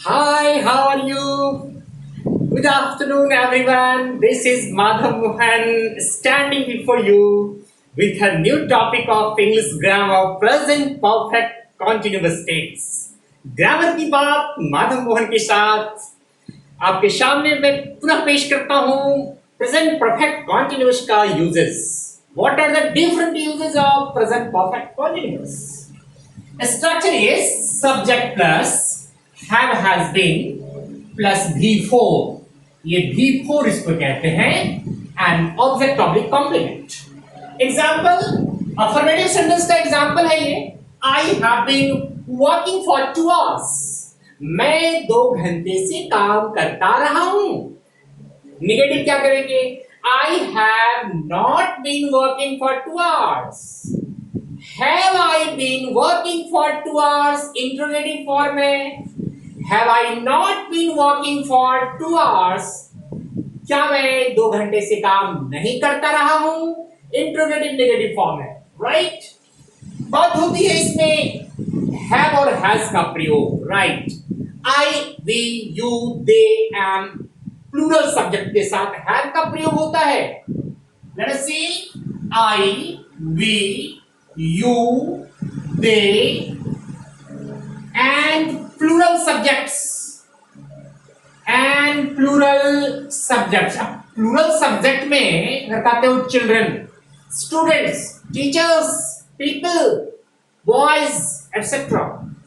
Hi, how are you? Good afternoon, everyone. This is Madhav Mohan standing before you with a new topic of English grammar, present perfect continuous tense. Grammar की बात माधव मोहन के साथ आपके सामने मैं पुनः पेश करता हूं प्रेजेंट परफेक्ट कॉन्टिन्यूस का uses. What are the different uses of present perfect continuous? Structure is subject plus have has been plus V4. ये V4 इसको कहते हैं and object public complement. Example, affirmative sentence का example है ये. I have been working for 2 hours. मैं 2 घंटे से काम करता रहा हूं. नेगेटिव क्या करेंगे? I have not been working for 2 hours. Have I been working for 2 hours? Interrogative form है. Have I not been working for 2 hours? क्या मैं 2 घंटे से काम नहीं करता रहा हूं? इंट्रोगेटिव नेगेटिव फॉर्म है, राइट? बात होती है इसमें have और has का प्रयोग, right? I, we, you, they, am plural subject के साथ have का प्रयोग होता है. Let us see. I, we, you, they, and plural subjects. And plural subjects. अब plural subject में अगर कहते हो children, students, teachers, people, boys, etc.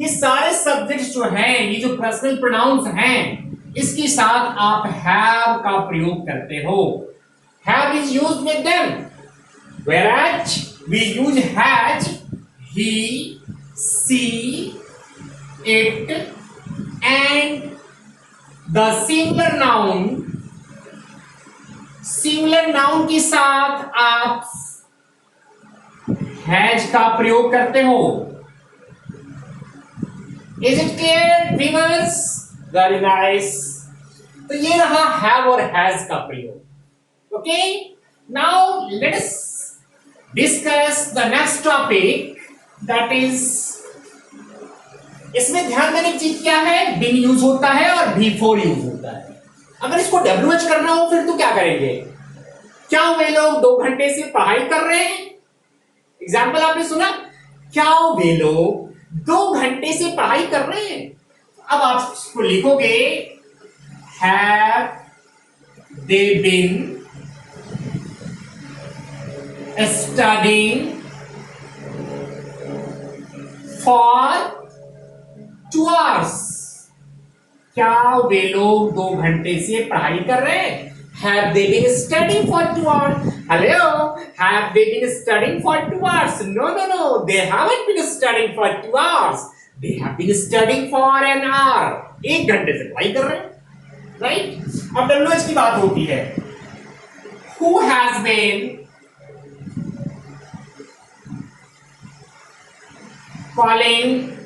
ये सारे subjects जो हैं, ये जो personal pronouns हैं, इसके साथ आप have का प्रयोग करते हो. Have is used with them, whereas we use has, he, she, it, and the singular noun के साथ आप has का प्रयोग करते हो. Is it clear, viewers? Very nice. तो ये रहा have और has का प्रयोग. Okay, now let us discuss the next topic, that is, इसमें ध्यान देने की चीज क्या है? been यूज होता है और before यूज होता है. अगर इसको WH करना हो फिर तो क्या करेंगे? क्या वे लोग 2 घंटे से पढ़ाई कर रहे हैं? एग्जाम्पल आपने सुना, क्या वे लोग 2 घंटे से पढ़ाई कर रहे हैं? अब आप इसको लिखोगे have they been studying for 2 hours. क्या वे लोग 2 घंटे से पढ़ाई कर रहे हैं? Have they been studying for 2 hours? Hello, have they been studying for 2 hours? No, they haven't been studying for 2 hours. They have been studying for an hour. 1 घंटे से पढ़ाई कर रहे हैं, राइट? अब WH की बात होती है. Who has been calling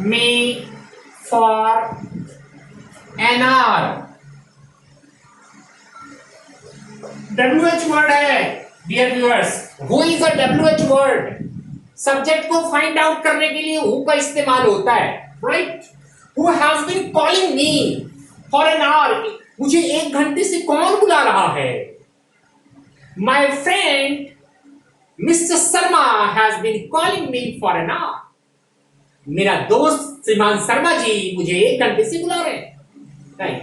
me for an hour? WH word है, dear viewers. Who is a WH word? Subject को फाइंड आउट करने के लिए who का इस्तेमाल होता है, right? Who has been calling me for an hour? मुझे 1 घंटे से कौन बुला रहा है? My friend Mr. Sharma has been calling me for an hour. मेरा दोस्त श्रीमान शर्मा जी मुझे 1 घंटे से बुला रहे हैं, राइट?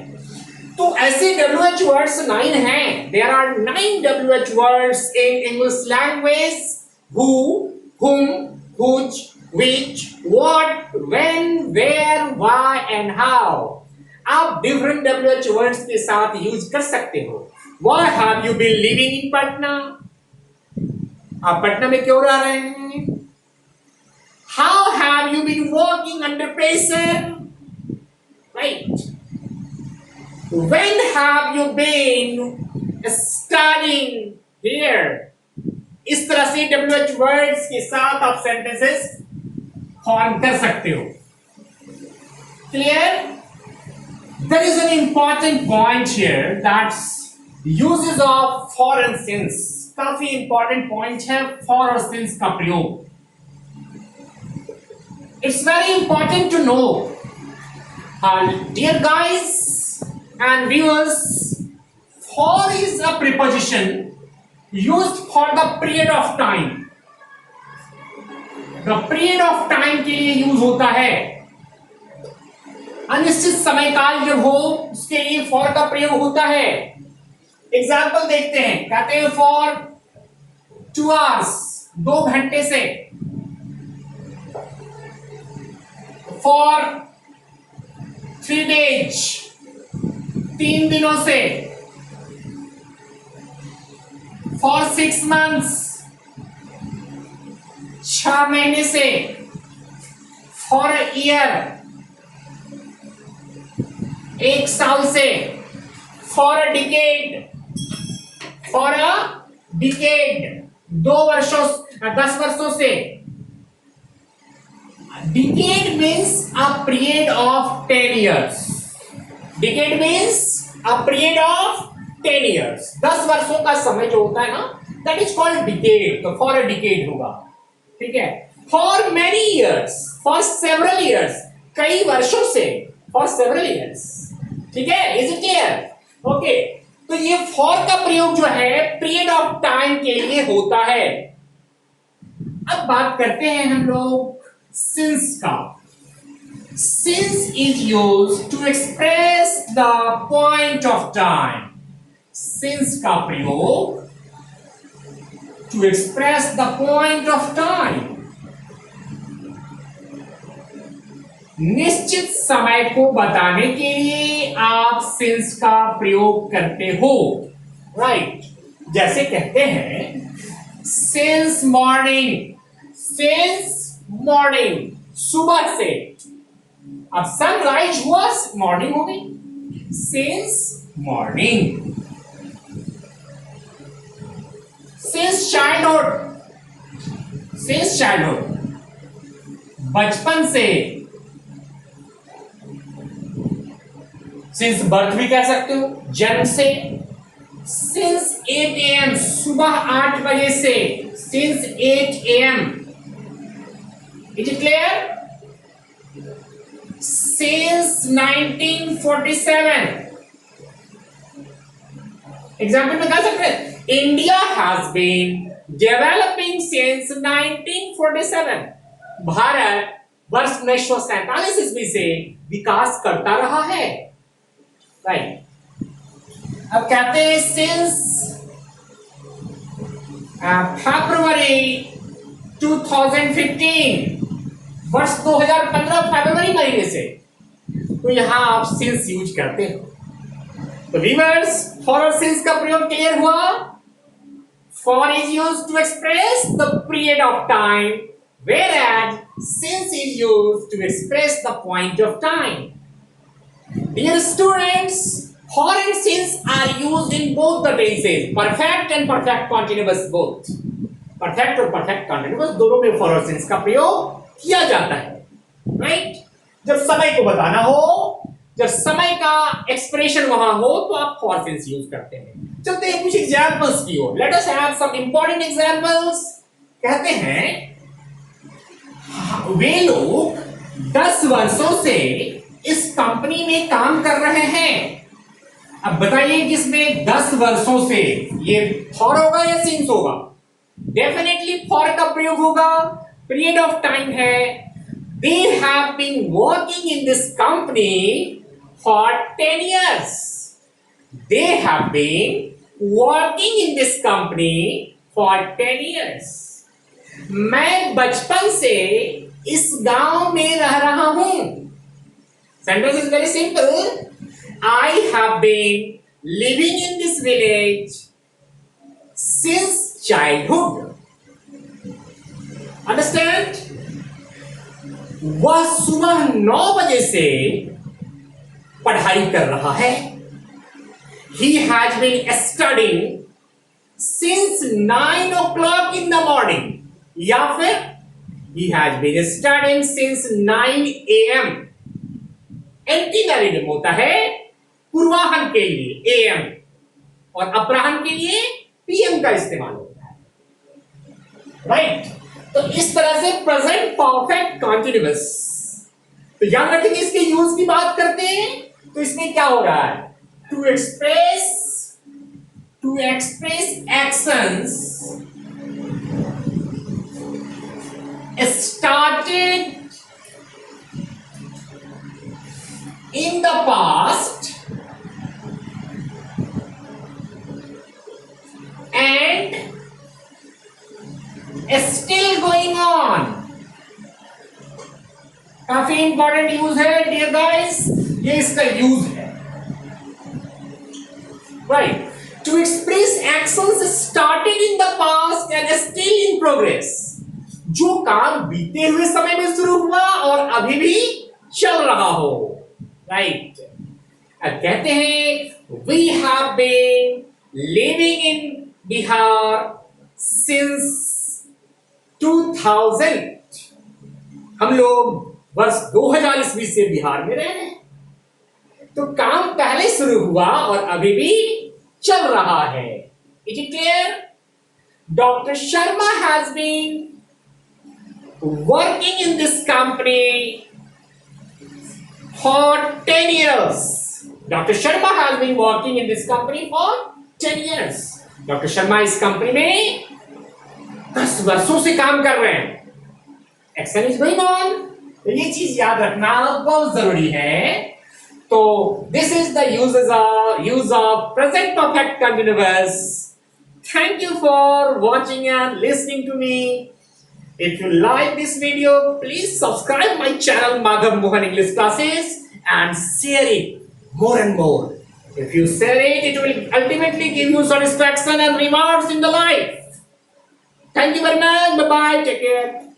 तो ऐसे WH वर्ड्स 9 हैं. There are 9 WH words in English language: who, whom, which, what, when, where, why and how. आप different WH words के साथ यूज कर सकते हो. Why have you been living in Patna? आप पटना में क्यों रह रहे हैं? How have you been working under pressure? Right. When have you been studying here? इस तरह से WH words के साथ आप sentences फॉर्म कर सकते हो. Clear? There is an important point here, that's uses of for and since. काफी इंपॉर्टेंट पॉइंट है for और since का प्रयोग. It's very important to know, dear guys and viewers, for is a preposition used for the period of time. The period of time के लिए use होता है। अनिश्चित समय काल जब हो उसके लिए फॉर का प्रयोग होता है। एग्जाम्पल देखते हैं, कहते हैं फॉर 2 hours, 2 घंटे से, फॉर 3 days, 3 दिनों से, फॉर 6 months, 6 महीने से, फॉर अ ईयर, 1 साल से, for a decade, for a decade, 10 वर्षों से। Decade means a period of 10 years. Decade means a period of 10 years. 10 वर्षों का समय जो होता है ना, दैट इज कॉल्ड डिकेड। तो फॉर अ डिकेड होगा, ठीक है। For many years, for several years, कई वर्षों से, फॉर सेवरल ईयर्स, ठीक है। Is it clear? ओके, तो ये फॉर का प्रयोग जो है पीरियड ऑफ टाइम के लिए होता है। अब बात करते हैं हम लोग सिंस का। Since is used to express the point of time. Since का प्रयोग to express the point of time, निश्चित समय को बताने के लिए आप सिंस का प्रयोग करते हो, राइट। जैसे कहते हैं सिंस मॉर्निंग, सिंस मॉर्निंग, सुबह से। अब सनराइज हुआ, मॉर्निंग हो गई, since morning. Since childhood, since childhood, बचपन से। सिंस बर्थ भी कह सकते हो, जन्म से। सिंस 8 AM, सुबह 8 बजे से, since 8 AM। Is it clear? Since 1947, example में कह सकते हैं India has been developing since 1947। भारत वर्ष 1947 ईस्वी से विकास करता रहा है, राइट। अब कहते हैं सिंस फरवरी 2015, वर्ष 2015 फरवरी महीने से, तो यहां आप सिंस यूज करते हो। तो व्यूअर्स, फॉर और सिंस का प्रयोग क्लियर हुआ। For is used to express the period of time, whereas since is used to express the point of time. Dear students, for and since are used in both the tenses, perfect and perfect continuous both. Perfect और perfect continuous दोनों में for और since का प्रयोग किया जाता है, right. जब समय को बताना हो, जब समय का एक्सप्रेशन वहां हो, तो आप for since यूज करते हैं। चलते हैं कुछ एग्जाम्पल्स की ओर। Let us have some important examples. कहते हैं वे लोग 10 वर्षों से इस कंपनी में काम कर रहे हैं। अब बताइए किसमें 10 वर्षों से, ये फॉर होगा या सिंस होगा? डेफिनेटली फॉर का प्रयोग होगा, पीरियड ऑफ टाइम है। They have been working in this company for 10 years. They have been working in this company for 10 years. मैं बचपन से इस गांव में रह रहा हूं। Sentence is very simple. I have been living in this village since childhood. Understand? वह सुबह 9 बजे से पढ़ाई कर रहा है। He has been studying since 9 o'clock in the morning. या फिर he has been studying since 9 AM. एंटीनरिडम होता है पूर्वाहन के लिए AM, और अपराहन के लिए PM का इस्तेमाल होता है, राइट। तो इस तरह से प्रेजेंट परफेक्ट कॉन्टिन्यूअस। तो याद रखेंगे इसके यूज की बात करते हैं तो इसमें क्या हो रहा है, to express actions started in the past and still going on। काफी इंपॉर्टेंट यूज है डियर गाइस, ये इसका यूज है। Right, to express actions started in the past and still in progress. जो काम बीते हुए समय में शुरू हुआ और अभी भी चल रहा हो। राइट, कहते हैं we have been living in Bihar since 2000। हम लोग वर्ष 2000 ईस्वी से बिहार में रह रहे हैं। तो काम पहले शुरू हुआ और अभी भी चल रहा है। Is it clear? Doctor Sharma has been working in this company for 10 years. Dr. Sharma has been working in this company for 10 years. Dr. Sharma इस कंपनी में 10 वर्षों से काम कर रहे हैं। Action is going on. तो ये चीज याद रखना बहुत जरूरी है। तो this is the use of present perfect continuous. Thank you for watching and listening to me. If you like this video, please subscribe my channel Madhav Mohan English Classes and share it more and more. If you share it, it will ultimately give you satisfaction and rewards in the life. Thank you very much. Bye bye. Take care.